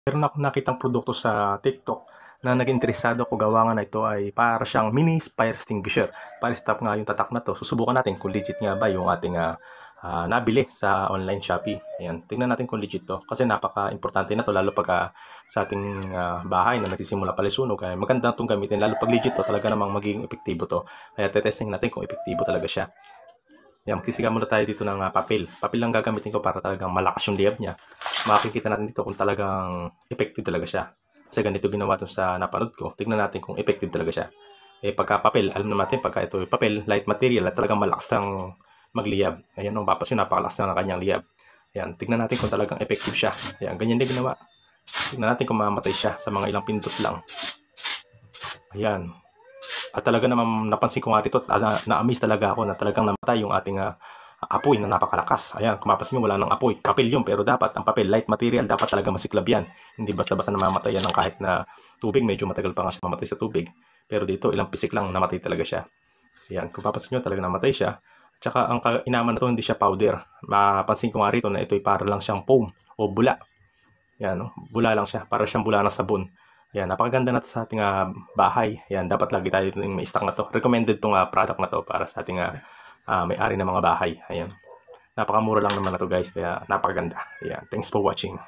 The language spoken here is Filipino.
Meron akong nakitang produkto sa TikTok na nag-interesado ko gawa nga na ito ay para siyang mini fire extinguisher. Fire stop nga yung tatak na to. Susubukan natin kung legit nga ba yung ating nabili sa online Shopee. Ayan, tingnan natin kung legit to. Kasi napaka-importante na to lalo pag sa ating bahay na nagsisimula pala sunog. Kaya maganda itong gamitin. Lalo pag legit to, talaga namang magiging epektibo to. Kaya tetesting natin kung epektibo talaga siya. Yan, magsisiga muna tayo dito ng papel. Papel lang gagamitin ko para talagang malakas yung liyab niya. Makikita natin dito kung talagang effective talaga siya. Kasi ganito ginawa ito sa napanood ko. Tignan natin kung effective talaga siya. Pagka papel, alam naman natin pagka ito yung papel, light material, at talagang malakas ang magliyab. Ayan, no, papasin, napakalakas na ng kanyang liyab. Ayan, tignan natin kung talagang effective siya. Ayan, ganyan din ginawa. Tignan natin kung mamamatay siya sa mga ilang pindot lang. Ayan. At talaga naman napansin ko nga dito, na-amaze talaga ako na talagang namatay yung ating apoy na napakalakas. Ayan, kung mapasin nyo, wala nang apoy. Papel yun, pero dapat ang papel, light material, dapat talaga masiklab yan. Hindi basta-basta namamatay yan ng kahit na tubig. Medyo matagal pa nga siya mamatay sa tubig. Pero dito, ilang pisik lang, namatay talaga siya. Ayan, kung papasin nyo, talaga namatay siya. Tsaka ang inaman na to, hindi siya powder. Mapansin ko nga rito na ito'y para lang siyang foam o bula. Yan, no? Bula lang siya, para siyang bula ng sabon. Yan, napakaganda na to sa ating bahay. Yan, dapat lagi tayo may stock na to. Recommended tong product na to para sa ating may-ari ng mga bahay. Ayan. Napakamura lang naman na to guys, kaya napakaganda. Ayan, thanks for watching.